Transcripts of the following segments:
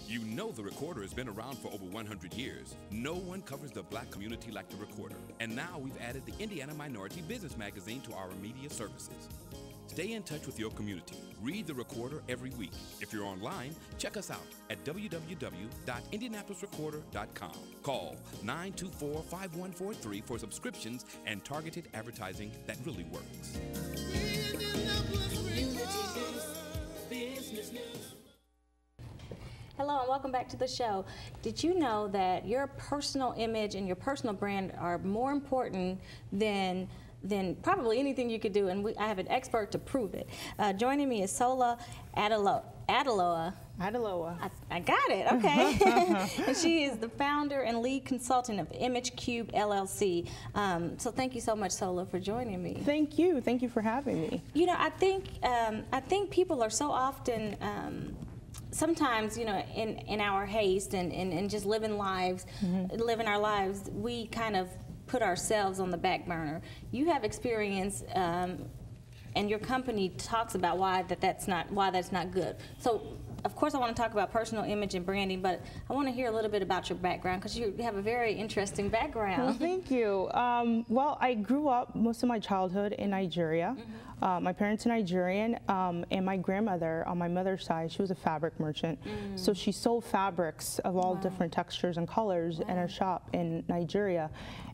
You know the Recorder has been around for over 100 years. No one covers the black community like the Recorder. And now we've added the Indiana Minority Business Magazine to our media services. Stay in touch with your community. Read the Recorder every week. If you're online, check us out at www.indianapolisrecorder.com. Call 924-5143 for subscriptions and targeted advertising that really works. Hello and welcome back to the show. Did you know that your personal image and your personal brand are more important than probably anything you could do? And I have an expert to prove it. Joining me is Sola Adelowo. I got it, okay. And she is the founder and lead consultant of ImageCube LLC. So thank you so much, Sola, for joining me. Thank you for having me. You know, I think people are so often, sometimes, you know, in our haste and just living our lives, we kind of put ourselves on the back burner. You have experience, and your company talks about why that's not good. So, of course, I want to talk about personal image and branding, but I want to hear a little bit about your background because you have a very interesting background. Well, thank you. Well, I grew up most of my childhood in Nigeria. My parents are Nigerian, and my grandmother on my mother's side, she was a fabric merchant. So she sold fabrics of all different textures and colors in her shop in Nigeria.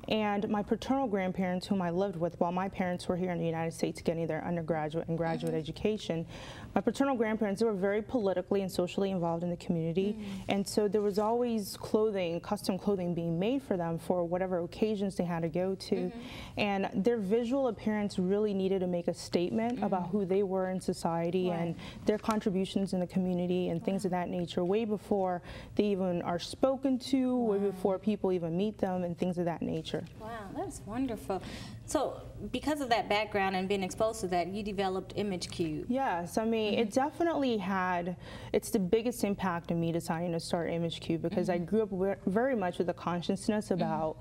And my paternal grandparents, whom I lived with while my parents were here in the United States getting their undergraduate and graduate education, my paternal grandparents, they were very politically and socially involved in the community. And so there was always clothing, custom clothing being made for them for whatever occasions they had to go to. And their visual appearance really needed to make a statement about who they were in society and their contributions in the community and things of that nature way before they even are spoken to, way before people even meet them and things of that nature. Wow, that's wonderful. So because of that background and being exposed to that, you developed ImageCube. Yes, I mean, it definitely it's the biggest impact in me deciding to start ImageCube because I grew up very much with a consciousness about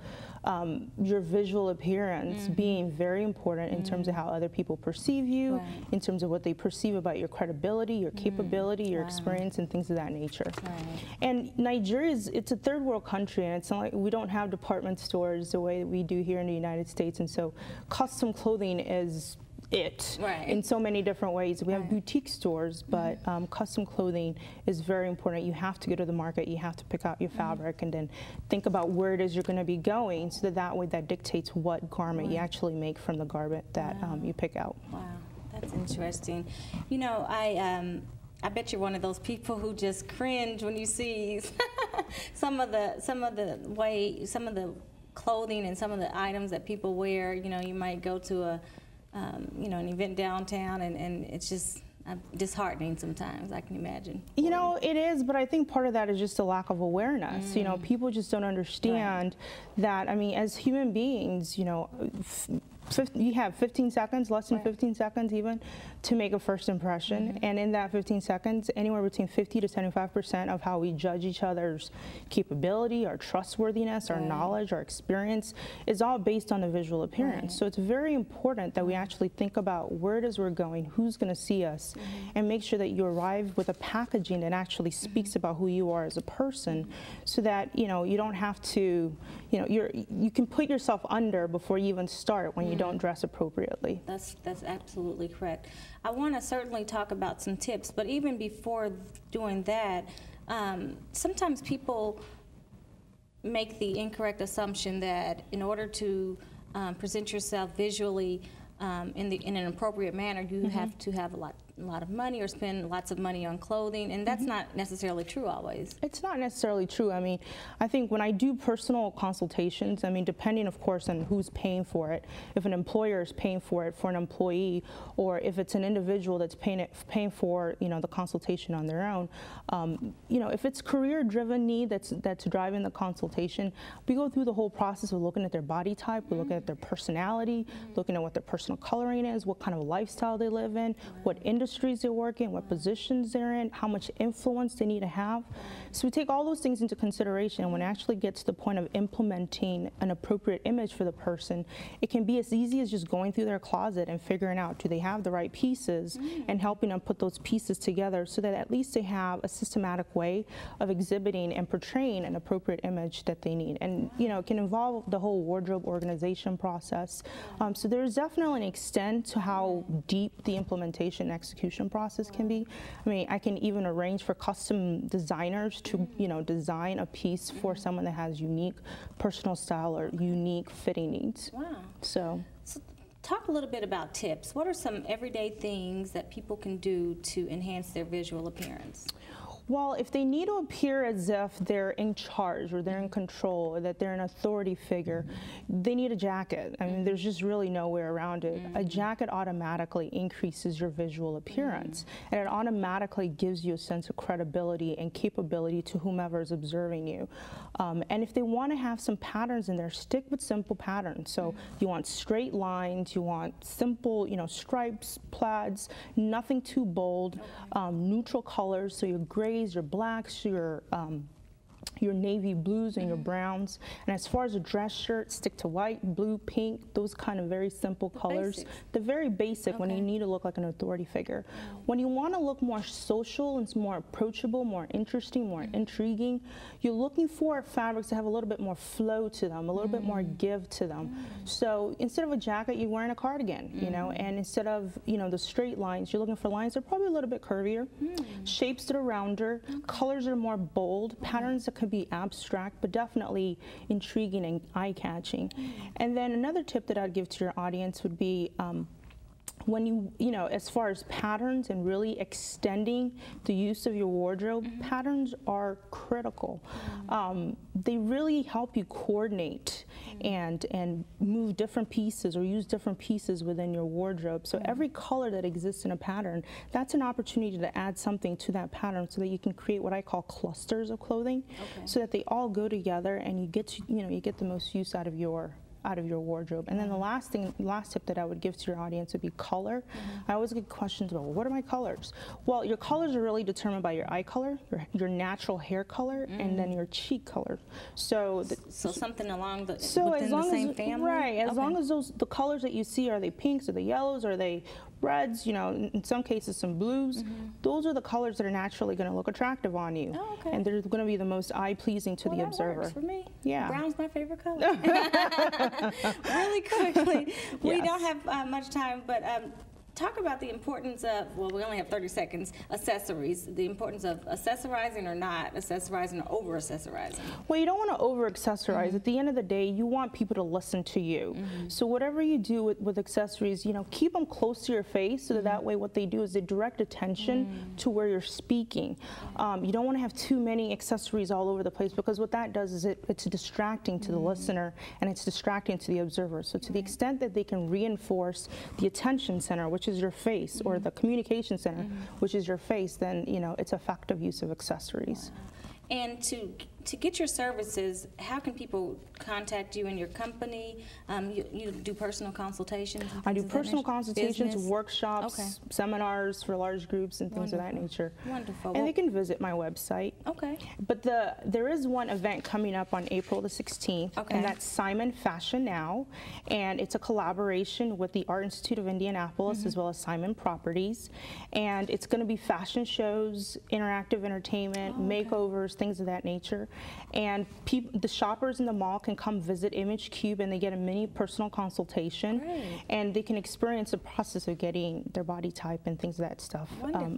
your visual appearance being very important in terms of how other people perceive you, in terms of what they perceive about your credibility, your capability, your experience, and things of that nature. And Nigeria it's a third world country, and it's not like we don't have department stores the way that we do here in the United States, and so custom clothing is in so many different ways. We have boutique stores, but custom clothing is very important. You have to go to the market, you have to pick out your fabric, and then think about where it is you're going to be going, so that way that dictates what garment you actually make from the garment that you pick out. Wow, that's interesting. You know, I bet you're one of those people who just cringe when you see some of the clothing and some of the items that people wear. You know, you might go to an event downtown, and it's just disheartening sometimes, I can imagine. You know, it is, but I think part of that is just a lack of awareness. You know, people just don't understand that, I mean, as human beings, you know, you have 15 seconds, less than 15 seconds even, to make a first impression. And in that 15 seconds, anywhere between 50 to 75% of how we judge each other's capability, our trustworthiness, our knowledge, our experience is all based on the visual appearance. So it's very important that we actually think about where it is we're going, who's going to see us, and make sure that you arrive with a packaging that actually speaks about who you are as a person, so that, you know, you don't have to, you know, you can put yourself under before you even start when you don't dress appropriately. That's absolutely correct. I want to certainly talk about some tips, but even before doing that, sometimes people make the incorrect assumption that in order to present yourself visually in an appropriate manner, you have to have a lot of money or spend lots of money on clothing, and that's not necessarily true always. It's not necessarily true. I mean, I think when I do personal consultations, I mean, depending, of course, on who's paying for it, if an employer is paying for it for an employee, or if it's an individual that's paying for, you know, the consultation on their own, you know, if it's career-driven need that's driving the consultation, we go through the whole process of looking at their body type, we're looking at their personality, looking at what their personal coloring is, what kind of lifestyle they live in, what industry industries they work in, what positions they're in, how much influence they need to have. So we take all those things into consideration. When it actually gets to the point of implementing an appropriate image for the person, it can be as easy as just going through their closet and figuring out, do they have the right pieces, and helping them put those pieces together so that at least they have a systematic way of exhibiting and portraying an appropriate image that they need. And you know, it can involve the whole wardrobe organization process. So there's definitely an extent to how deep the implementation and execution process can be. I mean, I can even arrange for custom designers to, you know, design a piece for someone that has unique personal style or unique fitting needs. Wow. So talk a little bit about tips. What are some everyday things that people can do to enhance their visual appearance? Well, if they need to appear as if they're in charge or they're in control or that they're an authority figure, they need a jacket. I mean, there's just really no way around it. A jacket automatically increases your visual appearance, and it automatically gives you a sense of credibility and capability to whomever is observing you. And if they want to have some patterns in there, stick with simple patterns. So you want straight lines, you want simple, you know, stripes, plaids, nothing too bold, neutral colors, so your grays, your blacks, your navy blues and your browns. And as far as a dress shirt, stick to white, blue, pink, those kind of very simple colors. Basics. The very basic when you need to look like an authority figure. When you want to look more social and more approachable, more interesting, more intriguing, you're looking for fabrics that have a little bit more flow to them, a little bit more give to them. So instead of a jacket, you're wearing a cardigan, you know, and instead of, you know, the straight lines, you're looking for lines that are probably a little bit curvier, shapes that are rounder, colors that are more bold, patterns that could be abstract, but definitely intriguing and eye-catching. And then another tip that I'd give to your audience would be when you know, as far as patterns and really extending the use of your wardrobe, patterns are critical. They really help you coordinate and move different pieces or use different pieces within your wardrobe. So every color that exists in a pattern, that's an opportunity to add something to that pattern so that you can create what I call clusters of clothing, so that they all go together and you get to, you know, you get the most use out of your wardrobe. And then the last tip that I would give to your audience would be color. I always get questions about, well, what are my colors? Well, your colors are really determined by your eye color, your natural hair color, and then your cheek color. So something along the within the same family? Right, as long as the colors that you see, are they pinks, are they yellows, are they reds, you know, in some cases some blues, those are the colors that are naturally going to look attractive on you. Oh, okay. And they're going to be the most eye-pleasing to the observer. Works for me. Yeah. Brown's my favorite color. Really quickly, we don't have much time, but talk about the importance of, well, we only have 30 seconds, accessories, the importance of accessorizing or not accessorizing or over accessorizing. Well, you don't want to over accessorize. At the end of the day, you want people to listen to you. So whatever you do with accessories, you know, keep them close to your face so that way what they do is they direct attention to where you're speaking. You don't want to have too many accessories all over the place, because what that does is it's distracting to the listener and it's distracting to the observer. So to the extent that they can reinforce the attention center, which is your face, or the communication center, which is your face, then, you know, it's effective use of accessories. And to get your services, how can people contact you and your company? You do personal consultations? I do personal consultations, business? workshops, seminars for large groups and things of that nature. Wonderful. And they can visit my website. Okay. But there is one event coming up on April the 16th, and that's Simon Fashion Now, and it's a collaboration with the Art Institute of Indianapolis as well as Simon Properties, and it's going to be fashion shows, interactive entertainment, makeovers, things of that nature. And the shoppers in the mall can come visit ImageCube, and they get a mini personal consultation, and they can experience the process of getting their body type and things of that stuff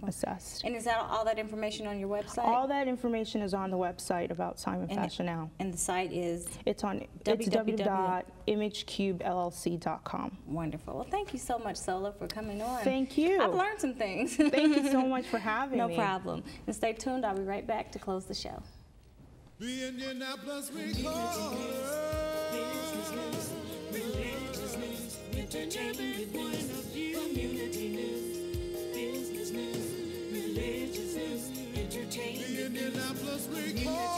assessed. And is that all that information on your website? All that information is on the website about Simon Fashion Now. And the site is? It's www.imagecubellc.com. Wonderful. Well, thank you so much, Sola, for coming on. Thank you. I've learned some things. Thank you so much for having me. No problem. And stay tuned. I'll be right back to close the show. The Indianapolis Recorder. Business news, religious news, entertainment point of view, community news, business news, religious news, entertainment. The Indianapolis Recorder.